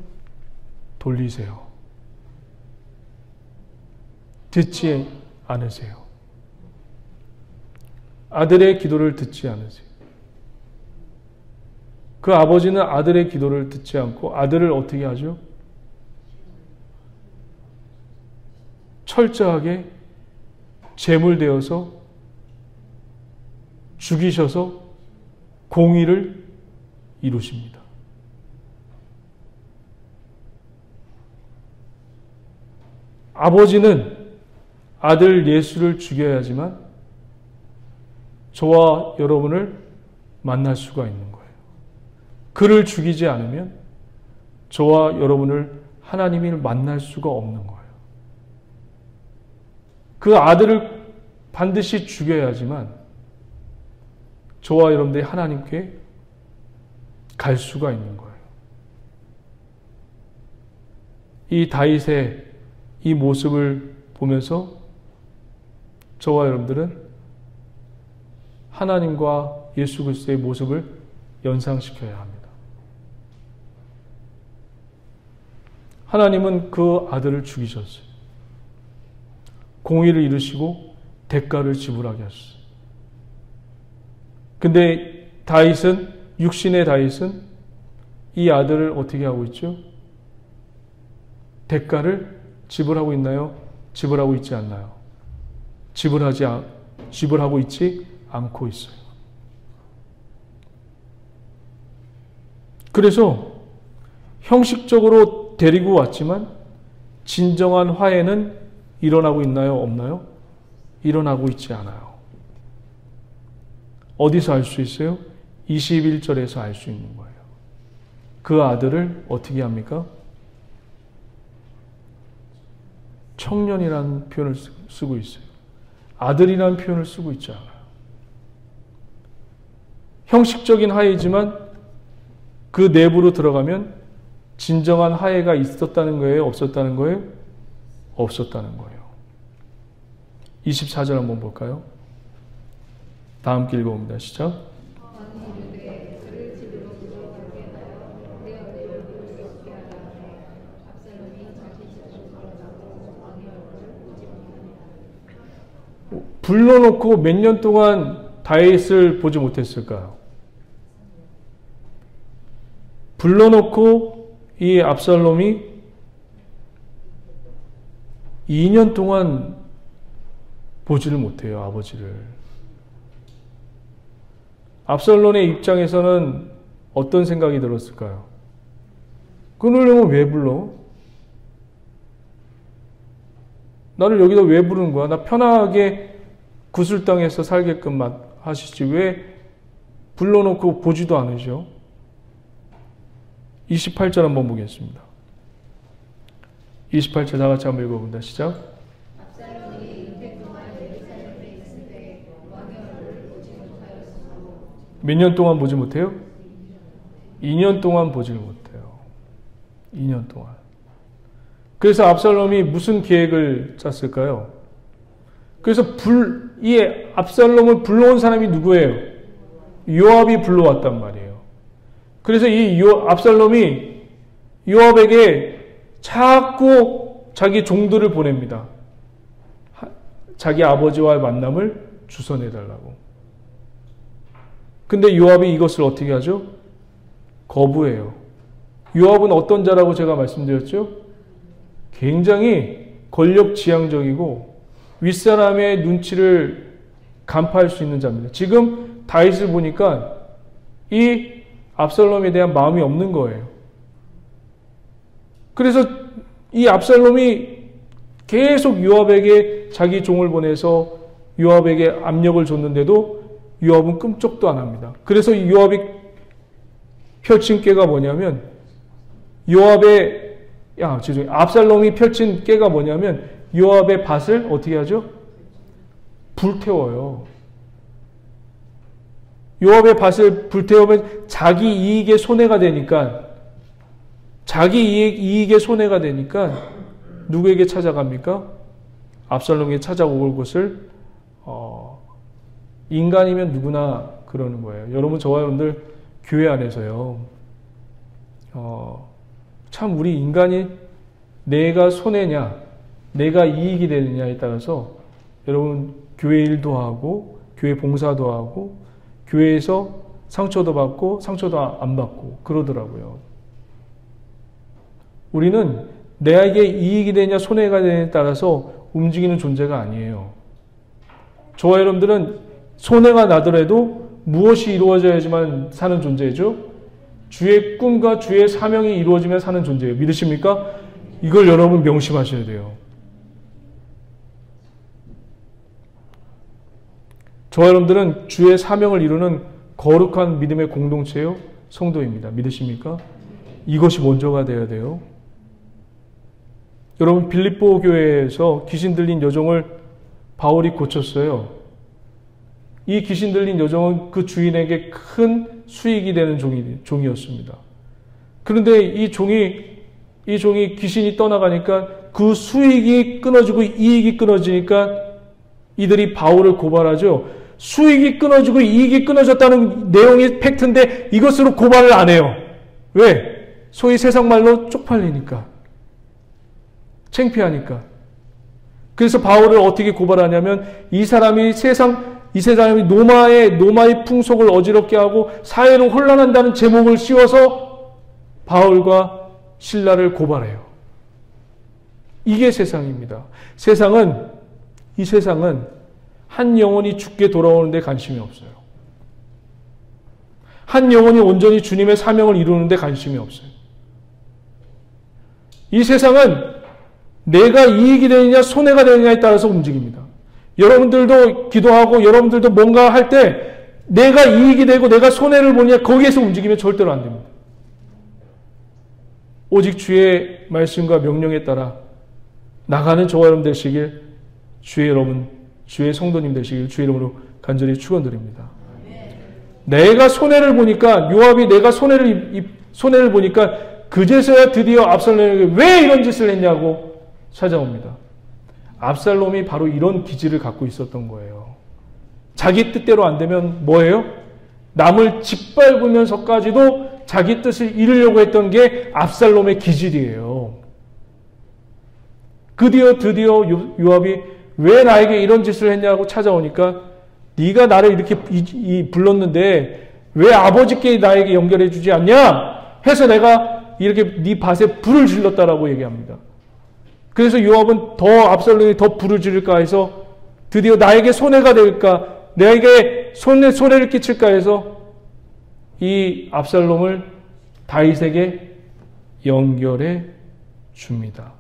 돌리세요. 듣지 않으세요. 아들의 기도를 듣지 않으세요. 그 아버지는 아들의 기도를 듣지 않고 아들을 어떻게 하죠? 철저하게 제물되어서 죽이셔서 공의를 이루십니다. 아버지는 아들 예수를 죽여야지만 저와 여러분을 만날 수가 있는 거예요. 그를 죽이지 않으면 저와 여러분을 하나님을 만날 수가 없는 거예요. 그 아들을 반드시 죽여야지만 저와 여러분들이 하나님께 갈 수가 있는 거예요. 이 다윗의 이 모습을 보면서 저와 여러분들은 하나님과 예수 그리스도의 모습을 연상시켜야 합니다. 하나님은 그 아들을 죽이셨어요. 공의를 이루시고 대가를 지불하게 하셨어요. 근데 다윗은, 육신의 다윗은 이 아들을 어떻게 하고 있죠? 대가를 지불하고 있나요? 지불하고 있지 않나요? 지불하고 있지 않고 있어요. 그래서 형식적으로 데리고 왔지만 진정한 화해는 일어나고 있나요? 없나요? 일어나고 있지 않아요. 어디서 알 수 있어요? 21절에서 알 수 있는 거예요. 그 아들을 어떻게 합니까? 청년이라는 표현을 쓰고 있어요. 아들이라는 표현을 쓰고 있지 않아요. 형식적인 화해이지만 그 내부로 들어가면 진정한 화해가 있었다는 거예요? 없었다는 거예요? 없었다는 거예요. 24절 한번 볼까요? 다 함께 읽어봅니다. 시작. 불러놓고 몇 년 동안 다윗을 보지 못했을까요? 불러놓고 이 압살롬이 2년 동안 보지를 못해요, 아버지를. 압살롬의 입장에서는 어떤 생각이 들었을까요? 끊으려면 왜 불러? 나를 여기다 왜 부르는 거야? 나 편하게 구슬당해서 살게끔 하시지. 왜 불러놓고 보지도 않으셔? 28절 한번 보겠습니다. 28절 다 같이 한번 읽어봅니다. 시작. 몇 년 동안 보지 못해요? 2년 동안 보지를 못해요. 2년 동안. 그래서 압살롬이 무슨 계획을 짰을까요? 그래서 이 압살롬을 불러온 사람이 누구예요? 요압이 불러왔단 말이에요. 그래서 이 압살롬이 요압에게 자꾸 자기 종들을 보냅니다. 자기 아버지와의 만남을 주선해달라고. 근데 요압이 이것을 어떻게 하죠? 거부해요. 요압은 어떤 자라고 제가 말씀드렸죠? 굉장히 권력지향적이고 윗사람의 눈치를 간파할 수 있는 자입니다. 지금 다윗을 보니까 이 압살롬에 대한 마음이 없는 거예요. 그래서 이 압살롬이 계속 요압에게 자기 종을 보내서 요압에게 압력을 줬는데도 요압은 끔찍도 안 합니다. 그래서 요압이 펼친 깨가 뭐냐면 압살롬이 펼친 깨가 뭐냐면 요압의 밭을 어떻게 하죠? 불태워요. 요압의 밭을 불태우면 자기 이익에 손해가 되니까 누구에게 찾아갑니까? 압살롬에게 찾아올 것을 인간이면 누구나 그러는 거예요. 여러분, 저와 여러분들 교회 안에서요. 참 우리 인간이 내가 손해냐, 내가 이익이 되느냐에 따라서 여러분 교회 일도 하고 교회 봉사도 하고 교회에서 상처도 받고 상처도 안 받고 그러더라고요. 우리는 내에게 이익이 되냐 손해가 되냐에 따라서 움직이는 존재가 아니에요. 저와 여러분들은 손해가 나더라도 무엇이 이루어져야지만 사는 존재죠? 주의 꿈과 주의 사명이 이루어지면 사는 존재예요. 믿으십니까? 이걸 여러분 명심하셔야 돼요. 저와 여러분들은 주의 사명을 이루는 거룩한 믿음의 공동체요, 성도입니다. 믿으십니까? 이것이 먼저가 되어야 돼요. 여러분, 빌립보 교회에서 귀신 들린 여종을 바울이 고쳤어요. 이 귀신 들린 여종은 그 주인에게 큰 수익이 되는 종이었습니다. 그런데 이 종이 귀신이 떠나가니까 그 수익이 끊어지고 이익이 끊어지니까 이들이 바울을 고발하죠. 수익이 끊어지고 이익이 끊어졌다는 내용이 팩트인데 이것으로 고발을 안 해요. 왜? 소위 세상 말로 쪽팔리니까. 창피하니까. 그래서 바울을 어떻게 고발하냐면 이 사람이 노마의 풍속을 어지럽게 하고 사회로 혼란한다는 제목을 씌워서 바울과 실라를 고발해요. 이게 세상입니다. 이 세상은 한 영혼이 죽게 돌아오는데 관심이 없어요. 한 영혼이 온전히 주님의 사명을 이루는데 관심이 없어요. 이 세상은 내가 이익이 되느냐 손해가 되느냐에 따라서 움직입니다. 여러분들도 기도하고 여러분들도 뭔가 할 때 내가 이익이 되고 내가 손해를 보느냐 거기에서 움직이면 절대로 안 됩니다. 오직 주의 말씀과 명령에 따라 나가는 저와 여러분 되시길 주의 성도님 되시길 주의 이름으로 간절히 축원드립니다. 내가 손해를 보니까 요압이 내가 손해를 보니까 그제서야 드디어 압살롬에게 왜 이런 짓을 했냐고 찾아옵니다. 압살롬이 바로 이런 기질을 갖고 있었던 거예요. 자기 뜻대로 안 되면 뭐예요? 남을 짓밟으면서까지도 자기 뜻을 이루려고 했던 게 압살롬의 기질이에요. 드디어 요압이 왜 나에게 이런 짓을 했냐고 찾아오니까 네가 나를 이렇게 불렀는데 왜 아버지께 나에게 연결해 주지 않냐? 해서 내가 이렇게 네 밭에 불을 질렀다라고 얘기합니다. 그래서 요압은 압살롬이 더 불을 지를까 해서 드디어 나에게 손해가 될까? 내게 손해를 끼칠까 해서 이 압살롬을 다윗에게 연결해 줍니다.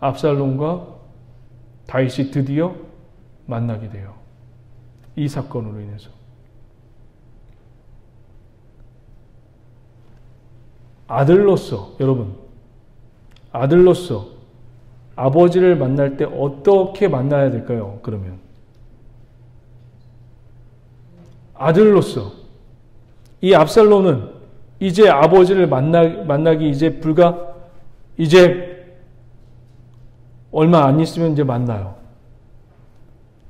압살롬과 다윗이 드디어 만나게 돼요. 이 사건으로 인해서. 아들로서 아버지를 만날 때 어떻게 만나야 될까요? 그러면 아들로서 이 압살롬은 이제 아버지를 만나기 이제 얼마 안 있으면 이제 만나요.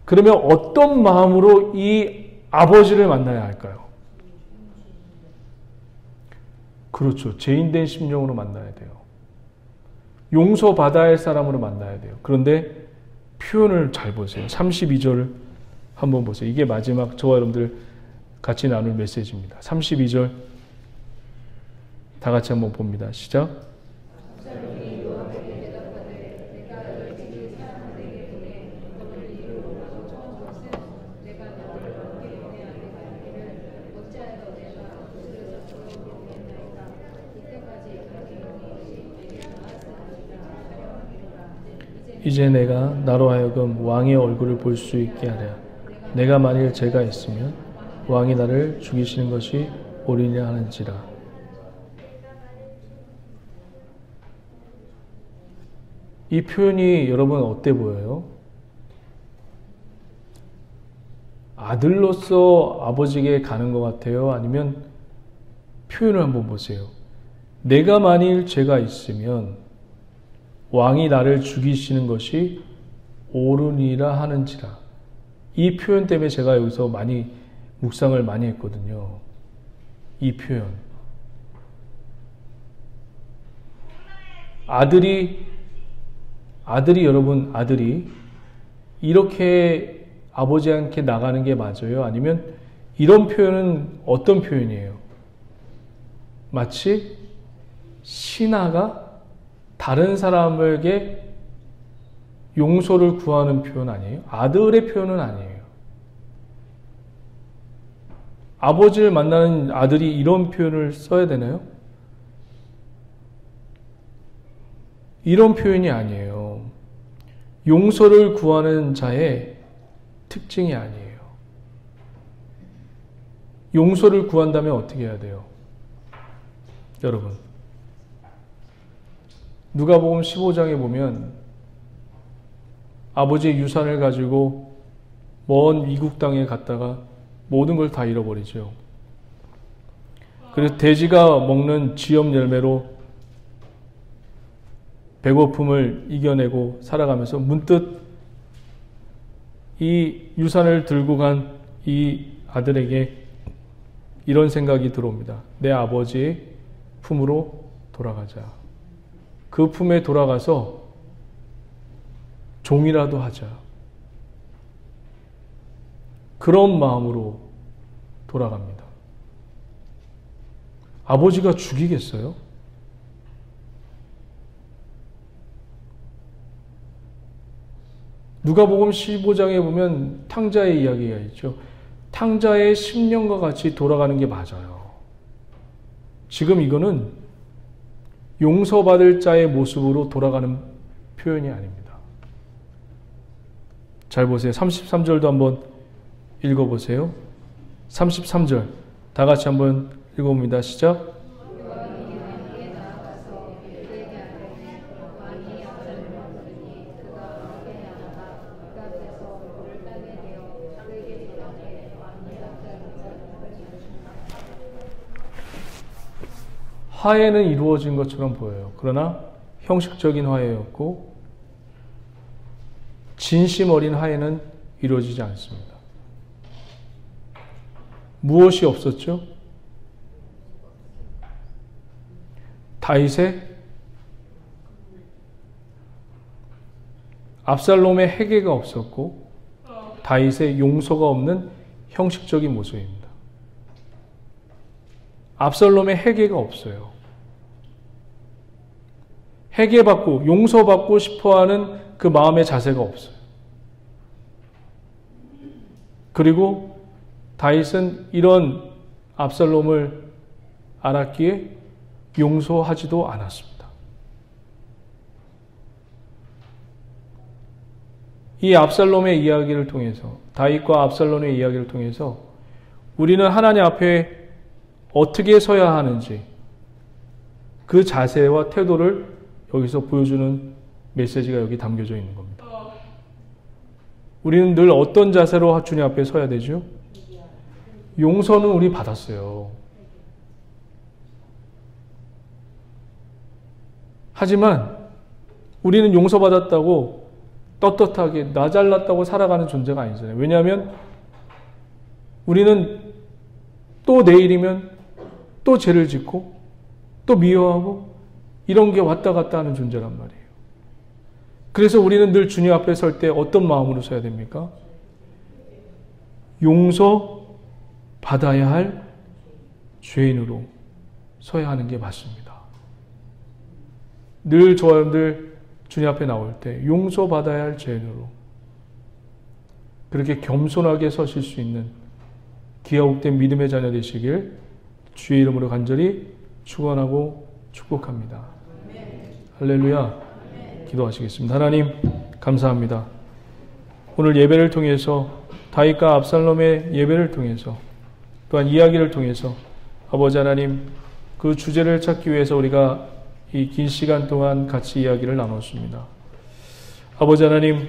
그러면 어떤 마음으로 이 아버지를 만나야 할까요? 그렇죠. 죄인된 심령으로 만나야 돼요. 용서받아야 할 사람으로 만나야 돼요. 그런데 표현을 잘 보세요. 32절을 한번 보세요. 이게 마지막 저와 여러분들 같이 나눌 메시지입니다. 32절 다 같이 한번 봅니다. 시작. 이제 내가 나로 하여금 왕의 얼굴을 볼 수 있게 하랴. 내가 만일 죄가 있으면 왕이 나를 죽이시는 것이 옳으냐 하는지라. 이 표현이 여러분 어때 보여요? 아들로서 아버지에게 가는 것 같아요? 아니면 표현을 한번 보세요. 내가 만일 죄가 있으면 왕이 나를 죽이시는 것이 옳으니라 하는지라. 이 표현 때문에 제가 여기서 많이 묵상을 많이 했거든요. 이 표현. 아들이 이렇게 아버지한테 나가는 게 맞아요? 아니면 이런 표현은 어떤 표현이에요? 마치 신하가 다른 사람에게 용서를 구하는 표현 아니에요? 아들의 표현은 아니에요. 아버지를 만나는 아들이 이런 표현을 써야 되나요? 이런 표현이 아니에요. 용서를 구하는 자의 특징이 아니에요. 용서를 구한다면 어떻게 해야 돼요? 여러분, 누가복음 15장에 보면 아버지의 유산을 가지고 먼 이국 땅에 갔다가 모든 걸 다 잃어버리죠. 그래서 돼지가 먹는 쥐염 열매로 배고픔을 이겨내고 살아가면서 문득 이 유산을 들고 간 이 아들에게 이런 생각이 들어옵니다. 내 아버지의 품으로 돌아가자. 그 품에 돌아가서 종이라도 하자. 그런 마음으로 돌아갑니다. 아버지가 죽이겠어요? 누가복음 15장에 보면 탕자의 이야기가 있죠. 탕자의 10년과 같이 돌아가는 게 맞아요. 지금 이거는 용서받을 자의 모습으로 돌아가는 표현이 아닙니다. 잘 보세요. 33절도 한번 읽어보세요. 33절 다 같이 한번 읽어봅니다. 시작. 화해는 이루어진 것처럼 보여요. 그러나 형식적인 화해였고 진심 어린 화해는 이루어지지 않습니다. 무엇이 없었죠? 다윗의 압살롬의 회개가 없었고 다윗의 용서가 없는 형식적인 모습입니다. 압살롬의 회개가 없어요. 회개받고 용서받고 싶어하는 그 마음의 자세가 없어요. 그리고 다윗은 이런 압살롬을 알았기에 용서하지도 않았습니다. 이 압살롬의 이야기를 통해서 다윗과 압살롬의 이야기를 통해서 우리는 하나님 앞에 어떻게 서야 하는지 그 자세와 태도를 여기서 보여주는 메시지가 여기 담겨져 있는 겁니다. 우리는 늘 어떤 자세로 주님 앞에 서야 되죠? 용서는 우리 받았어요. 하지만 우리는 용서받았다고 떳떳하게 나 잘났다고 살아가는 존재가 아니잖아요. 왜냐하면 우리는 또 내일이면 또 죄를 짓고 또 미워하고 이런 게 왔다 갔다 하는 존재란 말이에요. 그래서 우리는 늘 주님 앞에 설 때 어떤 마음으로 서야 됩니까? 용서받아야 할 죄인으로 서야 하는 게 맞습니다. 늘 저와 여러분들 주님 앞에 나올 때 용서받아야 할 죄인으로 그렇게 겸손하게 서실 수 있는 기하옥된 믿음의 자녀 되시길 주의 이름으로 간절히 축원하고 축복합니다. 할렐루야. 기도하시겠습니다. 하나님 감사합니다. 오늘 예배를 통해서 다윗과 압살롬의 예배를 통해서 또한 이야기를 통해서 아버지 하나님 그 주제를 찾기 위해서 우리가 이 긴 시간 동안 같이 이야기를 나눴습니다. 아버지 하나님,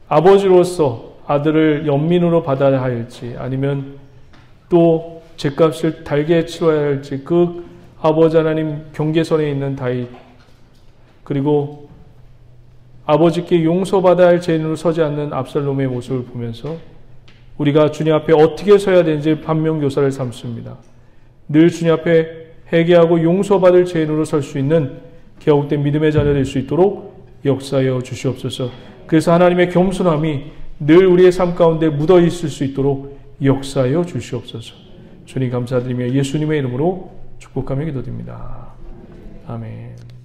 아버지로서 아들을 연민으로 받아야 할지 아니면 또 죄값을 달게 치러야 할지 그 아버지 하나님 경계선에 있는 다윗 그리고 아버지께 용서받아야 할 죄인으로 서지 않는 압살롬의 모습을 보면서 우리가 주님 앞에 어떻게 서야 되는지 반면교사를 삼습니다. 늘 주님 앞에 회개하고 용서받을 죄인으로 설 수 있는 기하옥된 믿음의 자녀 될 수 있도록 역사하여 주시옵소서. 그래서 하나님의 겸손함이 늘 우리의 삶 가운데 묻어 있을 수 있도록 역사하여 주시옵소서. 주님 감사드리며 예수님의 이름으로 축복하며 기도드립니다. 아멘.